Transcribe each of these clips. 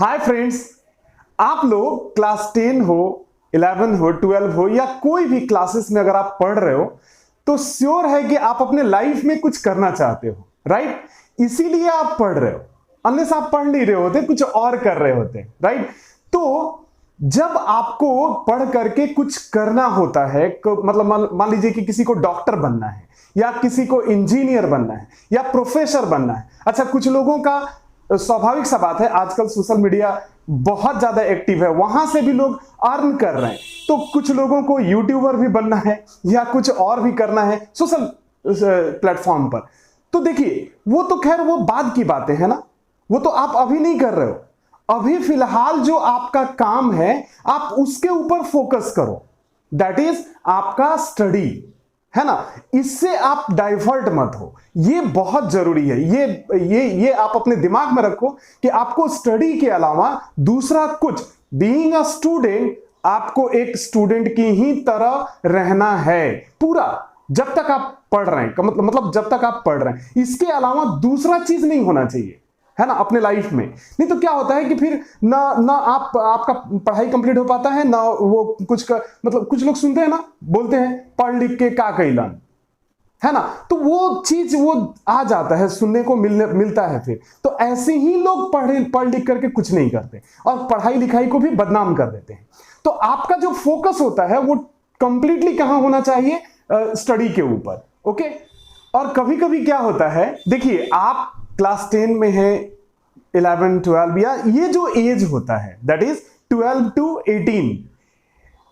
Hi friends, आप लोग class 10 हो, 11 हो, 12 हो या कोई भी क्लासेस में अगर आप पढ़ रहे हो तो श्योर है कि आप अपने लाइफ में कुछ करना चाहते हो, राइट? इसीलिए आप पढ़ रहे हो। अनलेस आप पढ़ नहीं रहे होते, कुछ और कर रहे होते, राइट? तो जब आपको पढ़ करके कुछ करना होता है, मतलब मान लीजिए कि किसी को डॉक्टर बनना है या किसी को इंजीनियर बनना है या प्रोफेसर बनना है। अच्छा, कुछ लोगों का स्वाभाविक सा बात है, आजकल सोशल मीडिया बहुत ज्यादा एक्टिव है, वहां से भी लोग अर्न कर रहे हैं। तो कुछ लोगों को यूट्यूबर भी बनना है या कुछ और भी करना है सोशल प्लेटफॉर्म पर। तो देखिए, वो तो खैर वो बाद की बातें है ना, वो तो आप अभी नहीं कर रहे हो। अभी फिलहाल जो आपका काम है आप उसके ऊपर फोकस करो, दैट इज आपका स्टडी, है ना। इससे आप डाइवर्ट मत हो, ये बहुत जरूरी है। ये आप अपने दिमाग में रखो कि आपको स्टडी के अलावा दूसरा कुछ, बीइंग अ स्टूडेंट, आपको एक स्टूडेंट की ही तरह रहना है पूरा, जब तक आप पढ़ रहे हैं, मतलब जब तक आप पढ़ रहे हैं। इसके अलावा दूसरा चीज नहीं होना चाहिए, है ना, अपने लाइफ में। नहीं तो क्या होता है कि फिर ना आपका पढ़ाई कंप्लीट हो पाता है, ना वो कुछ मतलब कुछ लोग सुनते हैं ना, बोलते हैं पढ़ लिख के का कैलन, है ना। तो वो चीज वो आ जाता है, सुनने को मिलता है। फिर तो ऐसे ही लोग पढ़ लिख करके कुछ नहीं करते और पढ़ाई लिखाई को भी बदनाम कर देते हैं। तो आपका जो फोकस होता है वो कंप्लीटली कहां होना चाहिए? स्टडी के ऊपर, ओके। और कभी कभी क्या होता है, देखिए, आप क्लास 10 में है, 11, 12, या ये जो एज होता है that is 12 to 18,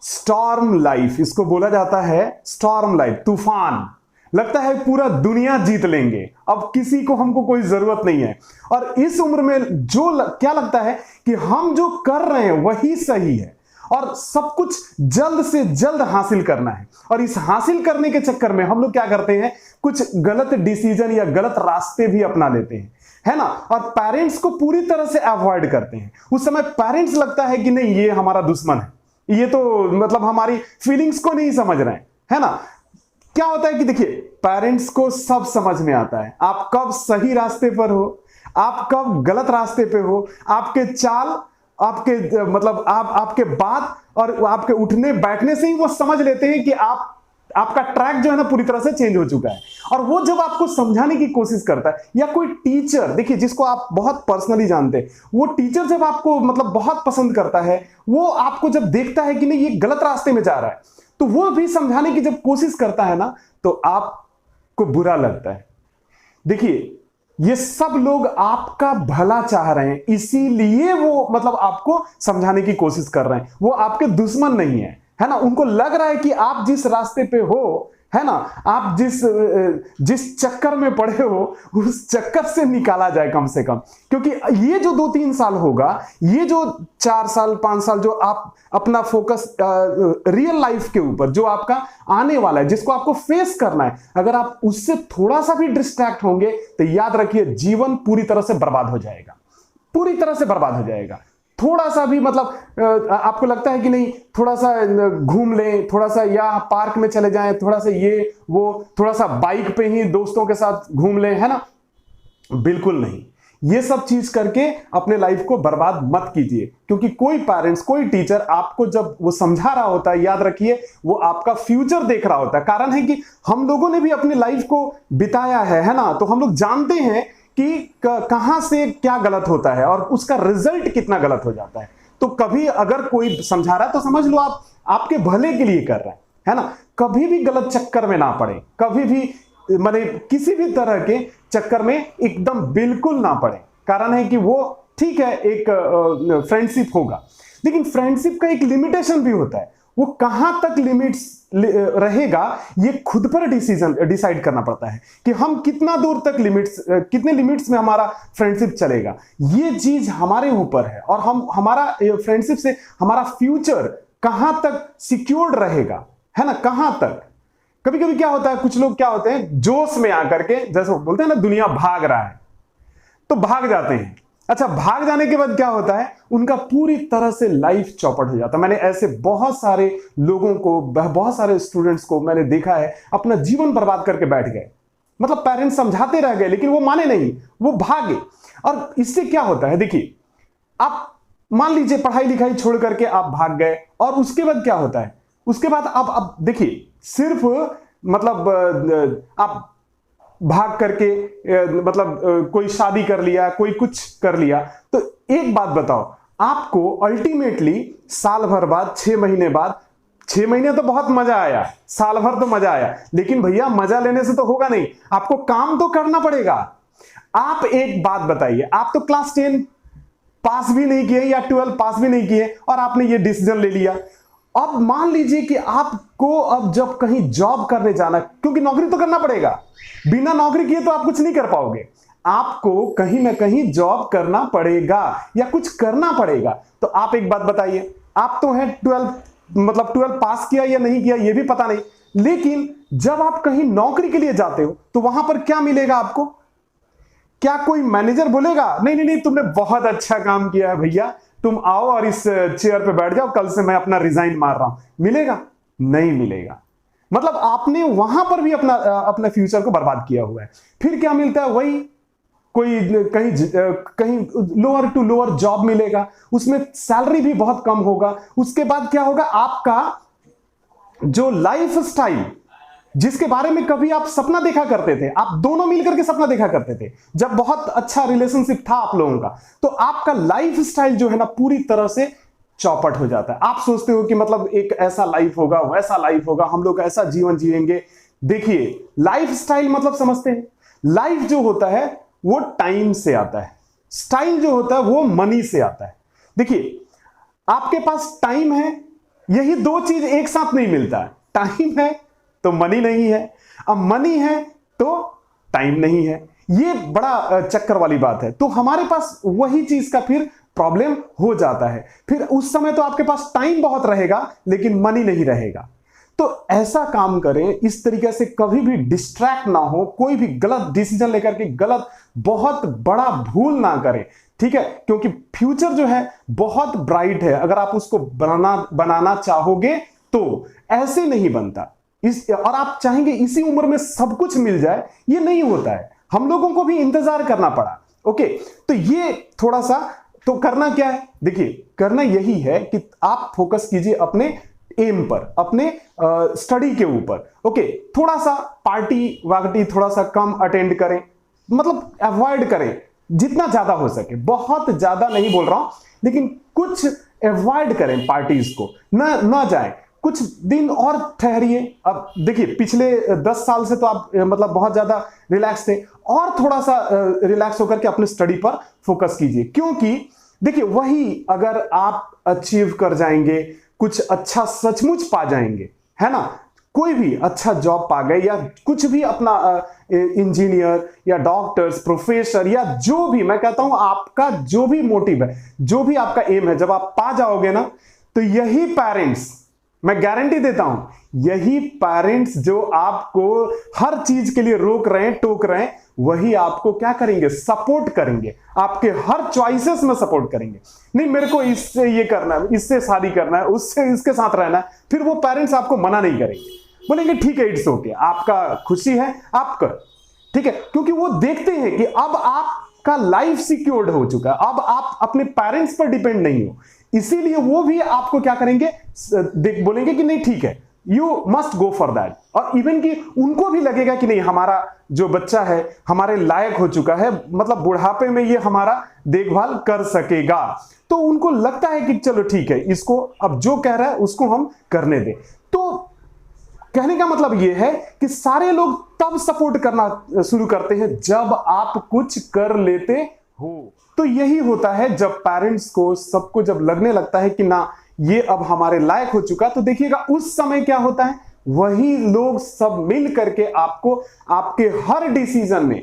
storm life इसको बोला जाता है। स्टॉर्म लाइफ, तूफान, लगता है पूरा दुनिया जीत लेंगे, अब किसी को हमको कोई जरूरत नहीं है। और इस उम्र में क्या लगता है कि हम जो कर रहे हैं वही सही है और सब कुछ जल्द से जल्द हासिल करना है। और इस हासिल करने के चक्कर में हम लोग क्या करते हैं, कुछ गलत डिसीजन या गलत रास्ते भी अपना लेते हैं, है ना। और पेरेंट्स को पूरी तरह से अवॉइड करते हैं। उस समय पेरेंट्स लगता है कि नहीं, ये हमारा दुश्मन है, ये तो मतलब हमारी फीलिंग्स को नहीं समझ रहे हैं, है ना। क्या होता है कि देखिए, पेरेंट्स को सब समझ में आता है, आप कब सही रास्ते पर हो, आप कब गलत रास्ते पे हो, आपके चाल, आपके मतलब आपके बात और आपके उठने बैठने से ही वो समझ लेते हैं कि आपका ट्रैक जो है ना पूरी तरह से चेंज हो चुका है। और वो जब आपको समझाने की कोशिश करता है, या कोई टीचर, देखिए, जिसको आप बहुत पर्सनली जानते हैं, वो टीचर जब आपको मतलब बहुत पसंद करता है, वो आपको जब देखता है कि नहीं ये गलत रास्ते में जा रहा है, तो वो भी समझाने की जब कोशिश करता है ना, तो आपको बुरा लगता है। देखिए, ये सब लोग आपका भला चाह रहे हैं, इसीलिए वो मतलब आपको समझाने की कोशिश कर रहे हैं। वो आपके दुश्मन नहीं है ना। उनको लग रहा है कि आप जिस रास्ते पे हो, है ना, आप जिस चक्कर में पड़े हो, उस चक्कर से निकाला जाए कम से कम। क्योंकि ये जो 2-3 साल होगा, ये जो 4 साल 5 साल जो आप अपना फोकस रियल लाइफ के ऊपर, जो आपका आने वाला है, जिसको आपको फेस करना है, अगर आप उससे थोड़ा सा भी डिस्ट्रैक्ट होंगे तो याद रखिए, जीवन पूरी तरह से बर्बाद हो जाएगा, पूरी तरह से बर्बाद हो जाएगा। थोड़ा सा भी मतलब आपको लगता है कि नहीं, थोड़ा सा घूम लें, थोड़ा सा या पार्क में चले जाएं, थोड़ा सा ये वो, थोड़ा सा बाइक पे ही दोस्तों के साथ घूम लें, है ना, बिल्कुल नहीं। ये सब चीज करके अपने लाइफ को बर्बाद मत कीजिए। क्योंकि कोई पेरेंट्स, कोई टीचर आपको जब वो समझा रहा होता है, याद रखिए, वो आपका फ्यूचर देख रहा होता है। कारण है कि हम लोगों ने भी अपनी लाइफ को बिताया है ना, तो हम लोग जानते हैं कि कहां से क्या गलत होता है और उसका रिजल्ट कितना गलत हो जाता है। तो कभी अगर कोई समझा रहा है तो समझ लो आप आपके भले के लिए कर रहे हैं, है ना। कभी भी गलत चक्कर में ना पड़े, कभी भी माने किसी भी तरह के चक्कर में एकदम बिल्कुल ना पड़े। कारण है कि वो ठीक है, एक फ्रेंडशिप होगा, लेकिन फ्रेंडशिप का एक लिमिटेशन भी होता है। वो कहां तक लिमिट्स रहेगा, ये खुद पर डिसाइड करना पड़ता है कि हम कितना दूर तक कितने लिमिट्स में हमारा फ्रेंडशिप चलेगा। ये चीज हमारे ऊपर है और हमारा फ्रेंडशिप से हमारा फ्यूचर कहां तक सिक्योर्ड रहेगा, है ना, कहां तक। कभी कभी क्या होता है, कुछ लोग क्या होते हैं, जोश में आकर के, जैसे बोलते हैं ना, दुनिया भाग रहा है, तो भाग जाते हैं। अच्छा, भाग जाने के बाद क्या होता है, उनका पूरी तरह से लाइफ चौपट हो जाता है। मैंने ऐसे बहुत सारे लोगों को, बहुत सारे स्टूडेंट्स को मैंने देखा है, अपना जीवन बर्बाद करके बैठ गए। मतलब पेरेंट्स समझाते रह गए लेकिन वो माने नहीं, वो भागे। और इससे क्या होता है, देखिए, आप मान लीजिए पढ़ाई लिखाई छोड़ करके आप भाग गए, और उसके बाद क्या होता है, उसके बाद अब देखिए, सिर्फ मतलब आप भाग करके कोई शादी कर लिया, कोई कुछ कर लिया, तो एक बात बताओ, आपको अल्टीमेटली साल भर बाद, 6 महीने बाद, 6 महीने तो बहुत मजा आया, साल भर तो मजा आया, लेकिन भैया मजा लेने से तो होगा नहीं, आपको काम तो करना पड़ेगा। आप एक बात बताइए, आप तो क्लास 10 पास भी नहीं किए या 12 पास भी नहीं किए, और आपने ये डिसीजन ले लिया। अब मान लीजिए कि आपको अब जब कहीं जॉब करने जाना, क्योंकि नौकरी तो करना पड़ेगा, बिना नौकरी किए तो आप कुछ नहीं कर पाओगे, आपको कहीं ना कहीं जॉब करना पड़ेगा या कुछ करना पड़ेगा। तो आप एक बात बताइए, आप तो हैं 12 पास किया या नहीं किया ये भी पता नहीं, लेकिन जब आप कहीं नौकरी के लिए जाते हो तो वहां पर क्या मिलेगा आपको? क्या कोई मैनेजर बोलेगा नहीं नहीं नहीं तुमने बहुत अच्छा काम किया है भैया, तुम आओ और इस चेयर पे बैठ जाओ, कल से मैं अपना रिजाइन मार रहा हूं? मिलेगा? नहीं मिलेगा। मतलब आपने वहां पर भी अपना फ्यूचर को बर्बाद किया हुआ है। फिर क्या मिलता है? वही कोई कहीं लोअर टू लोअर जॉब मिलेगा, उसमें सैलरी भी बहुत कम होगा। उसके बाद क्या होगा? आपका जो लाइफ स्टाइल, जिसके बारे में कभी आप सपना देखा करते थे, आप दोनों मिलकर के सपना देखा करते थे, जब बहुत अच्छा रिलेशनशिप था आप लोगों का, तो आपका लाइफ स्टाइल जो है ना पूरी तरह से चौपट हो जाता है। आप सोचते हो कि मतलब एक ऐसा लाइफ होगा, वैसा लाइफ होगा, हम लोग ऐसा जीवन जिएंगे। देखिए, लाइफ स्टाइल मतलब समझते हैं, लाइफ जो होता है वो टाइम से आता है, स्टाइल जो होता है वो मनी से आता है। देखिए, आपके पास टाइम है, यही दो चीज एक साथ नहीं मिलता है। टाइम है तो मनी नहीं है, अब मनी है तो टाइम नहीं है, ये बड़ा चक्कर वाली बात है। तो हमारे पास वही चीज का फिर प्रॉब्लम हो जाता है। फिर उस समय तो आपके पास टाइम बहुत रहेगा लेकिन मनी नहीं रहेगा। तो ऐसा काम करें, इस तरीके से कभी भी डिस्ट्रैक्ट ना हो, कोई भी गलत डिसीजन लेकर के गलत बहुत बड़ा भूल ना करें, ठीक है? क्योंकि फ्यूचर जो है बहुत ब्राइट है, अगर आप उसको बनाना चाहोगे तो ऐसे नहीं बनता। और आप चाहेंगे इसी उम्र में सब कुछ मिल जाए, ये नहीं होता है, हम लोगों को भी इंतजार करना पड़ा। ओके, तो ये थोड़ा सा तो करना क्या है? देखिए, करना यही है कि आप फोकस कीजिए अपने एम पर, अपने स्टडी के ऊपर। ओके, थोड़ा सा पार्टी वार्टी थोड़ा सा कम अटेंड करें, मतलब अवॉइड करें जितना ज्यादा हो सके, बहुत ज्यादा नहीं बोल रहा हूं, लेकिन कुछ अवॉइड करें, पार्टीज को ना जाएं, कुछ दिन और ठहरिए। अब देखिए, पिछले 10 साल से तो आप मतलब बहुत ज्यादा रिलैक्स थे, और थोड़ा सा रिलैक्स होकर के अपने स्टडी पर फोकस कीजिए। क्योंकि देखिए, वही अगर आप अचीव कर जाएंगे, कुछ अच्छा सचमुच पा जाएंगे, है ना, कोई भी अच्छा जॉब पा गए या कुछ भी अपना इंजीनियर या डॉक्टर्स, प्रोफेसर या जो भी, मैं कहता हूं आपका जो भी मोटिव है, जो भी आपका एम है, जब आप पा जाओगे ना, तो यही पेरेंट्स, मैं गारंटी देता हूं, यही पेरेंट्स जो आपको हर चीज के लिए रोक रहे हैं, टोक रहे हैं, वही आपको क्या करेंगे? सपोर्ट करेंगे, आपके हर चॉइसेस में सपोर्ट करेंगे। नहीं, मेरे को इससे ये करना है, इससे शादी करना है, उससे इसके साथ रहना है, फिर वो पेरेंट्स आपको मना नहीं करेंगे, बोलेंगे ठीक है, इट्स ओके, आपका खुशी है, आप कर, ठीक है? क्योंकि वो देखते हैं कि अब आपका लाइफ सिक्योर्ड हो चुका है, अब आप अपने पेरेंट्स पर डिपेंड नहीं हो, इसीलिए वो भी आपको क्या करेंगे? बोलेंगे कि नहीं ठीक है, you must go for that. और इवन कि उनको भी लगेगा कि नहीं, हमारा जो बच्चा है हमारे लायक हो चुका है, मतलब बुढ़ापे में ये हमारा देखभाल कर सकेगा, तो उनको लगता है कि चलो ठीक है, इसको अब जो कह रहा है उसको हम करने दें। तो कहने का मतलब यह है कि सारे लोग तब सपोर्ट करना शुरू करते हैं जब आप कुछ कर लेते हो। तो यही होता है जब पेरेंट्स को, सबको जब लगने लगता है कि ना ये अब हमारे लायक हो चुका, तो देखिएगा उस समय क्या होता है, वही लोग सब मिल करके आपको आपके हर डिसीजन में,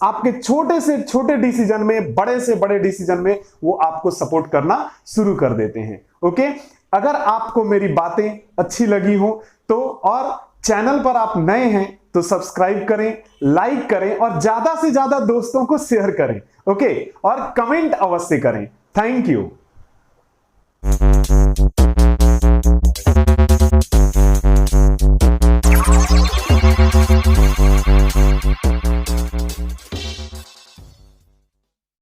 आपके छोटे से छोटे डिसीजन में, बड़े से बड़े डिसीजन में वो आपको सपोर्ट करना शुरू कर देते हैं। ओके, अगर आपको मेरी बातें अच्छी लगी हो तो, और चैनल पर आप नए हैं तो सब्सक्राइब करें, लाइक करें और ज्यादा से ज्यादा दोस्तों को शेयर करें। ओके, और कमेंट अवश्य करें। Thank you.